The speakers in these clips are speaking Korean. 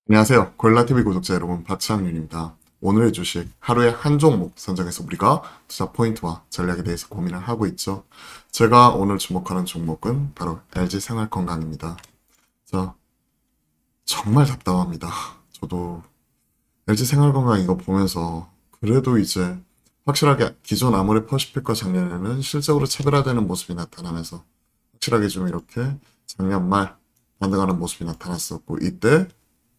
안녕하세요. 고릴라TV 구독자 여러분, 박찬윤입니다. 오늘의 주식, 하루에 한 종목 선정해서 우리가 투자 포인트와 전략에 대해서 고민을 하고 있죠. 제가 오늘 주목하는 종목은 바로 LG생활건강입니다. 자, 정말 답답합니다. 저도 LG생활건강 이거 보면서 그래도 이제 확실하게 기존 아모레퍼시픽과 작년에는 실적으로 차별화되는 모습이 나타나면서 확실하게 좀 이렇게 작년 말 반등하는 모습이 나타났었고, 이때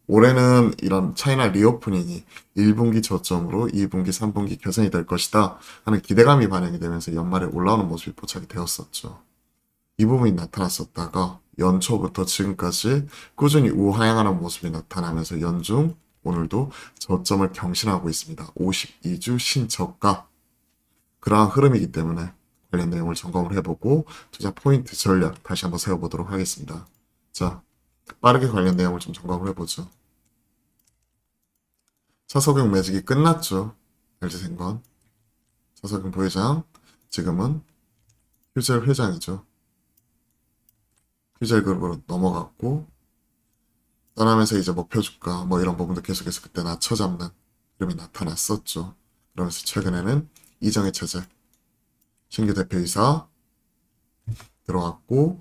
올해는 이런 차이나 리오프닝이 1분기 저점으로 2분기, 3분기 개선이 될 것이다 하는 기대감이 반영이 되면서 연말에 올라오는 모습이 포착이 되었었죠. 이 부분이 나타났었다가 연초부터 지금까지 꾸준히 우하향하는 모습이 나타나면서 연중 오늘도 저점을 경신하고 있습니다. 52주 신저가. 그러한 흐름이기 때문에 관련 내용을 점검을 해보고 투자 포인트 전략 다시 한번 세워보도록 하겠습니다. 자, 빠르게 관련 내용을 좀 점검을 해보죠. 차석용 매직이 끝났죠. LG생건. 차석용 부회장, 지금은 휴젤 회장이죠. 휴젤 그룹으로 넘어갔고, 떠나면서 이제 목표 주가 뭐 이런 부분도 계속해서 그때 낮춰잡는 흐름이 나타났었죠. 그러면서 최근에는 이정희 체제, 신규 대표이사 들어왔고,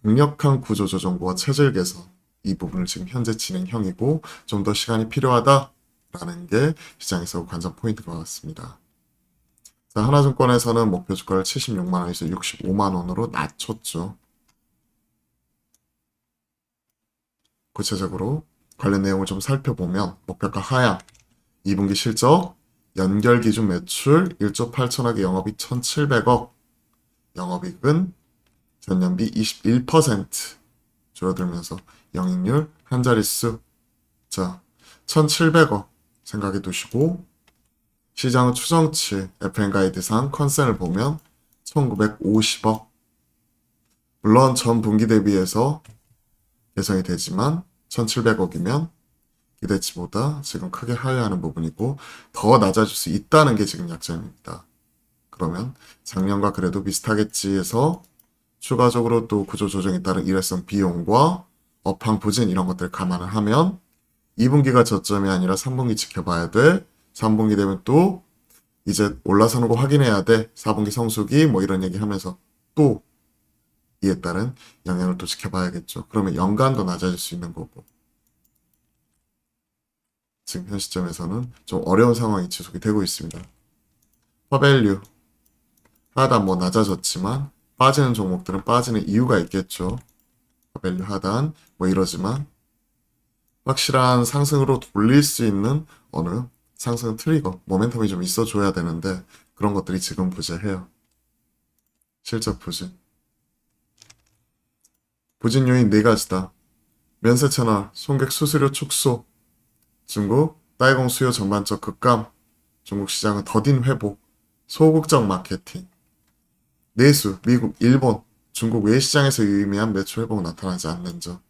강력한 구조조정과 체질 개선, 이 부분을 지금 현재 진행형이고 좀 더 시간이 필요하다라는 게 시장에서 관전 포인트가 같습니다. 자, 하나증권에서는 목표 주가를 76만 원에서 65만 원으로 낮췄죠. 구체적으로 관련 내용을 좀 살펴보면 목표가 하향, 2분기 실적, 연결 기준 매출 1조 8천억의 영업이익 1,700억, 영업이익은 전년비 21% 줄어들면서 영익률 한 자릿수. 자, 1,700억 생각해 두시고 시장은 추정치 FN가이드상 컨센을 보면 1,950억. 물론 전 분기 대비해서 개선이 되지만 1,700억이면 기대치보다 지금 크게 하회하는 부분이고 더 낮아질 수 있다는 게 지금 약점입니다. 그러면 작년과 그래도 비슷하겠지 해서 추가적으로 또 구조조정에 따른 일회성 비용과 업황 부진 이런 것들을 감안을 하면 2분기가 저점이 아니라 3분기 지켜봐야 돼. 3분기 되면 또 이제 올라서는 거 확인해야 돼. 4분기 성수기 뭐 이런 얘기 하면서 또 이에 따른 영향을 또 지켜봐야겠죠. 그러면 연간도 낮아질 수 있는 거고. 지금 현 시점에서는 좀 어려운 상황이 지속이 되고 있습니다. 퍼밸류 하단 뭐 낮아졌지만 빠지는 종목들은 빠지는 이유가 있겠죠. 퍼밸류 하단 뭐 이러지만 확실한 상승으로 돌릴 수 있는 어느 상승 트리거, 모멘텀이 좀 있어줘야 되는데 그런 것들이 지금 부재해요. 실적 부진. 부진 요인 4가지다. 면세 채널, 손객 수수료 축소, 중국 딸공 수요 전반적 급감, 중국 시장은 더딘 회복, 소극적 마케팅, 내수, 미국, 일본, 중국 외시장에서 유의미한 매출 회복 나타나지 않는 점.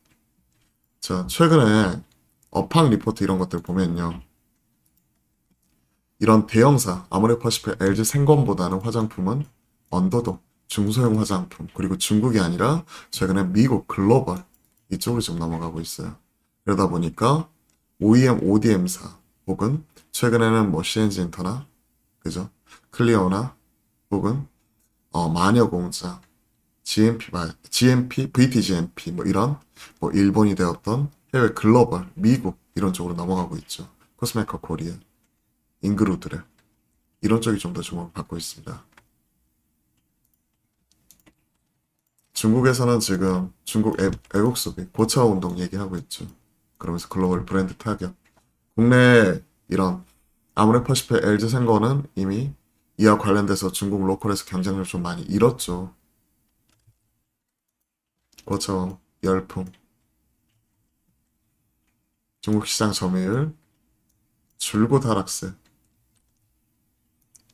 자, 최근에 업황 리포트 이런 것들 보면요. 이런 대형사, 아모레퍼시픽, LG생건보다는 화장품은 언더독, 중소형 화장품, 그리고 중국이 아니라 최근에 미국, 글로벌 이쪽으로 좀 넘어가고 있어요. 그러다 보니까 OEM, ODM사 혹은 최근에는 뭐 CNG 인터나 그죠? 클리어나 혹은 마녀공장, GMP, VTGMP 뭐 이런 뭐 일본이 되었던 해외 글로벌, 미국 이런 쪽으로 넘어가고 있죠. 코스메카 코리아, 잉그루드랩 이런 쪽이 좀 더 주목을 받고 있습니다. 중국에서는 지금 중국 애국 소비, 고차 운동 얘기하고 있죠. 그러면서 글로벌 브랜드 타격. 국내 이런 아모레퍼시픽 LG생거는 이미 이와 관련돼서 중국 로컬에서 경쟁력을 좀 많이 잃었죠. 고차 열풍. 중국 시장 점유율 줄곧 하락세.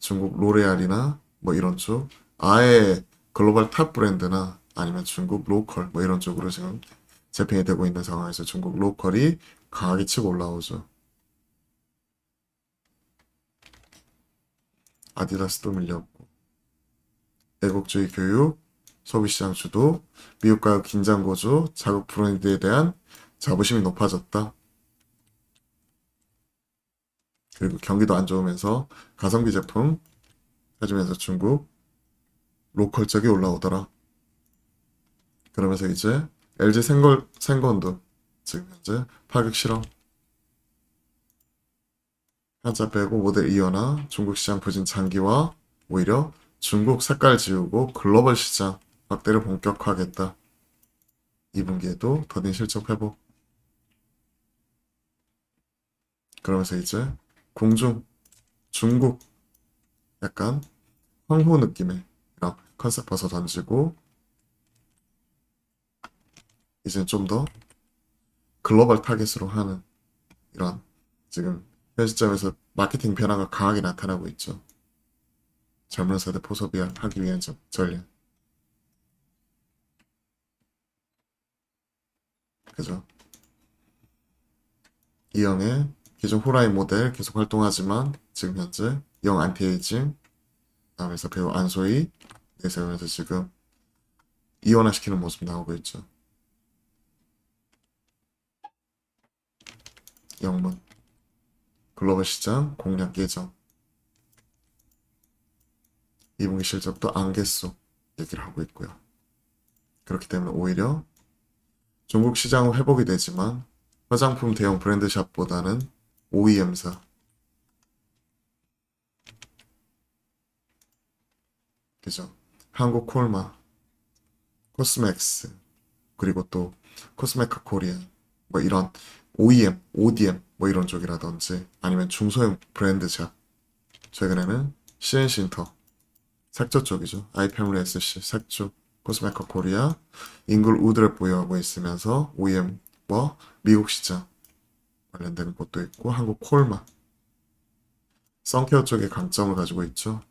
중국 로레알이나 뭐 이런 쪽 아예 글로벌 탑 브랜드나 아니면 중국 로컬 뭐 이런 쪽으로 지금 재편이 되고 있는 상황에서 중국 로컬이 강하게 치고 올라오죠. 아디다스도 밀렸고 애국주의 교육, 소비시장 주도, 미국과의 긴장 고조, 자국 브랜드에 대한 자부심이 높아졌다. 그리고 경기도 안 좋으면서 가성비 제품 해주면서 중국 로컬 쪽이 올라오더라. 그러면서 이제 LG 생건도 지금 현재 파격 실험 한자 빼고 모델 이어나 중국 시장 부진 장기화 오히려 중국 색깔 지우고 글로벌 시장 확대를 본격화하겠다. 2분기에도 더딘 실적 회복. 그러면서 이제 공중 중국 약간 황후 느낌의 이런 컨셉 벗어 던지고 이제 좀 더 글로벌 타겟으로 하는 이런 지금 현 시점에서 마케팅 변화가 강하게 나타나고 있죠. 젊은 세대 포섭하기 위한 전략. 그죠? 이영의 기존 호라이 모델 계속 활동하지만 지금 현재 영 안티에이징 다음에서 배우 안소희 내세우면서 지금 이원화시키는 모습 나오고 있죠. 영문 글로벌 시장 공략 예정 2분기 실적도 안개수 얘기를 하고 있고요. 그렇기 때문에 오히려 중국 시장은 회복이 되지만 화장품 대형 브랜드샵보다는 OEM사 그죠? 한국 콜마, 코스맥스 그리고 또 코스메카 코리아 뭐 이런 OEM, ODM 뭐 이런 쪽이라든지 아니면 중소형 브랜드샵 최근에는 CN신터 색조 쪽이죠. 아이패밀리 SC 색조 코스메카 코리아 잉글우드를 보유하고 있으면서 OEM과 미국 시장 관련되는 곳도 있고 한국 콜마 선케어 쪽에 강점을 가지고 있죠.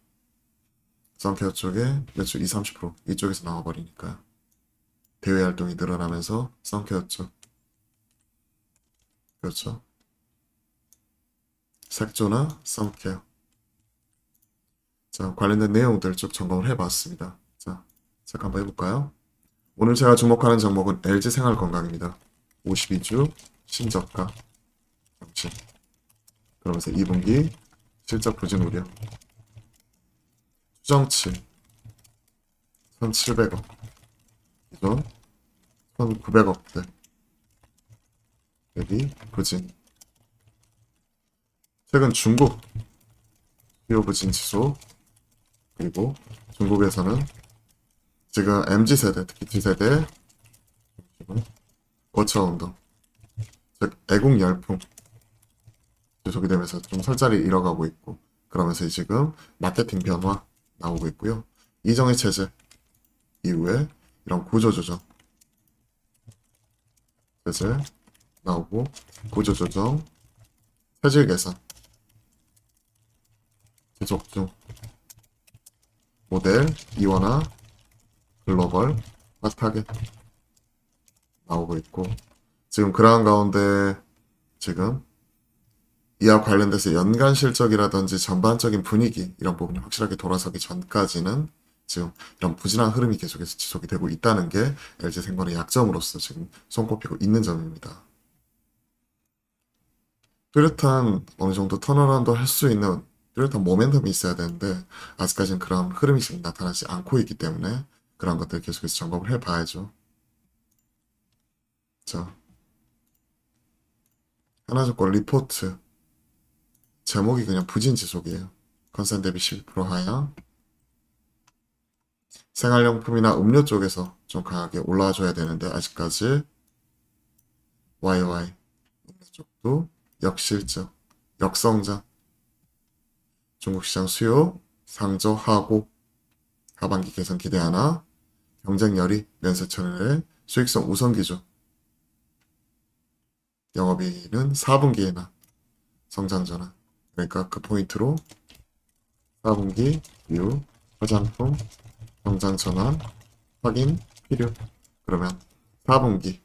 선케어 쪽에 매출 20-30% 이쪽에서 나와버리니까 대외 활동이 늘어나면서 선케어 쪽 그렇죠. 색조나 선케어 자 관련된 내용들 쭉 점검을 해봤습니다. 자 한번 해볼까요? 오늘 제가 주목하는 종목은 LG생활건강입니다. 52주 신저가 정치 그러면서 2분기 실적 부진 우려 추정치 1,700억 기존 1,900억대 대비 부진 최근 중국 수요 부진 지수 그리고 중국에서는 지금 MZ세대 특히 D세대 고쳐운동 즉 애국 열풍 지속이 되면서 좀 설자리 잃어가고 있고 그러면서 지금 마케팅 변화 나오고 있고요. 이정의 체제 이후에 이런 구조조정 체제 나오고 구조조정 체질 개선 지속 중 모델 이원화 글로벌 핫하게 나오고 있고 지금 그러한 가운데 지금 이와 관련돼서 연간 실적이라든지 전반적인 분위기 이런 부분이 확실하게 돌아서기 전까지는 지금 이런 부진한 흐름이 계속해서 지속이 되고 있다는 게 LG생활의 약점으로서 지금 손꼽히고 있는 점입니다. 뚜렷한 어느 정도 턴어라운드 할 수 있는 뚜렷한 모멘텀이 있어야 되는데 아직까지는 그런 흐름이 지금 나타나지 않고 있기 때문에 그런 것들 계속해서 점검을 해봐야죠. 자, 하나조건 리포트 제목이 그냥 부진 지속이에요. 컨센 대비 12% 하향 생활용품이나 음료 쪽에서 좀 강하게 올라와줘야 되는데 아직까지 YY 음료 쪽도 역실적, 역성장 중국 시장 수요 상저하고 하반기 개선 기대하나 경쟁열이 면세천의 수익성 우선 기준 영업이익은 4분기에나 성장 전환 그러니까 그 포인트로 4분기 이후 화장품 성장 전환 확인 필요 그러면 4분기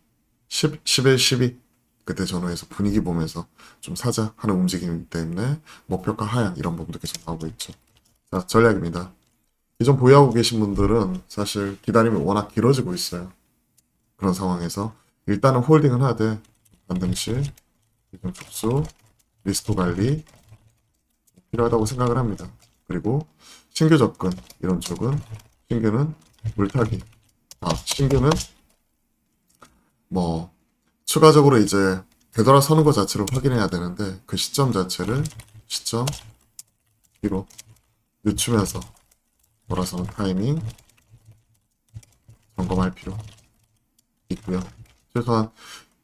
11, 12 그때 전후에서 분위기 보면서 좀 사자 하는 움직임이기 때문에 목표가 하향 이런 부분도 계속 나오고 있죠. 자 전략입니다. 기존 보유하고 계신 분들은 사실 기다림이 워낙 길어지고 있어요. 그런 상황에서 일단은 홀딩은 하되 반등시 기존 축소 리스크 관리 필요하다고 생각을 합니다. 그리고 신규 접근 이런 쪽은 신규는 물타기. 신규는 뭐 추가적으로 이제 되돌아서는 것 자체를 확인해야 되는데 그 시점 자체를 시점 뒤로 늦추면서 돌아서는 타이밍 점검할 필요 있고요. 최소한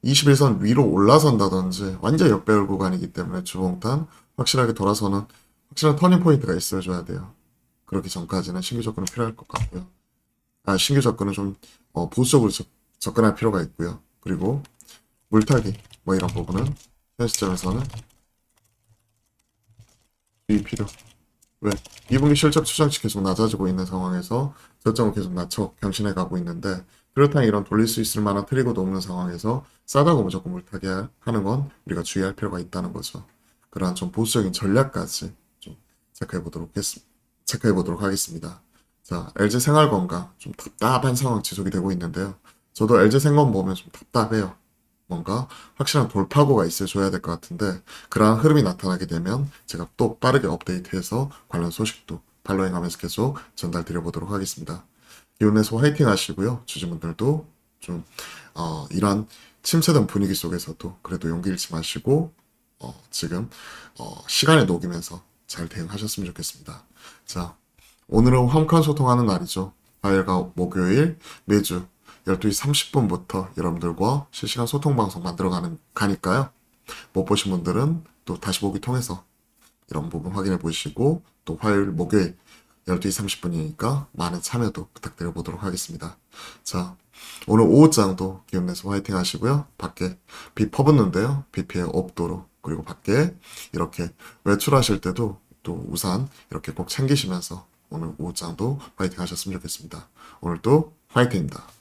21선 위로 올라선다든지 완전 역배열 구간이기 때문에 주봉탄 확실하게 돌아서는 확실한 터닝 포인트가 있어줘야 돼요. 그렇기 전까지는 신규 접근은 필요할 것 같고요. 신규 접근은 좀 보수적으로 접근할 필요가 있고요. 그리고 물타기 뭐 이런 부분은 현 시점에서는 주의 필요. 왜? 2분기 실적 추정치 계속 낮아지고 있는 상황에서 저점을 계속 낮춰 경신해 가고 있는데 그렇다면 이런 돌릴 수 있을 만한 트리거도 없는 상황에서 싸다고 무조건 물타기 하는 건 우리가 주의할 필요가 있다는 거죠. 그러한 좀 보수적인 전략까지 좀 체크해 보도록 하겠습니다. 자, LG생활건강 좀 답답한 상황 지속이 되고 있는데요. 저도 LG생건 보면 좀 답답해요. 뭔가 확실한 돌파구가 있어줘야 될 것 같은데 그러한 흐름이 나타나게 되면 제가 또 빠르게 업데이트해서 관련 소식도 팔로잉하면서 계속 전달 드려보도록 하겠습니다. 기운내서 화이팅 하시고요. 주주분들도 좀 이런 침체된 분위기 속에서도 그래도 용기 잃지 마시고 지금 시간에 녹이면서 잘 대응하셨으면 좋겠습니다. 자, 오늘은 화목한 소통하는 날이죠. 화요일과 목요일 매주 12시 30분부터 여러분들과 실시간 소통 방송 가니까요. 못 보신 분들은 또 다시 보기 통해서 이런 부분 확인해 보시고 또 화요일, 목요일 12시 30분이니까 많은 참여도 부탁드려 보도록 하겠습니다. 자, 오늘 오후장도 기운내서 화이팅 하시고요. 밖에 비 퍼붓는데요. 비 피해 없도록 그리고 밖에 이렇게 외출하실 때도 또 우산 이렇게 꼭 챙기시면서 오늘 오후장도 화이팅 하셨으면 좋겠습니다. 오늘도 화이팅입니다.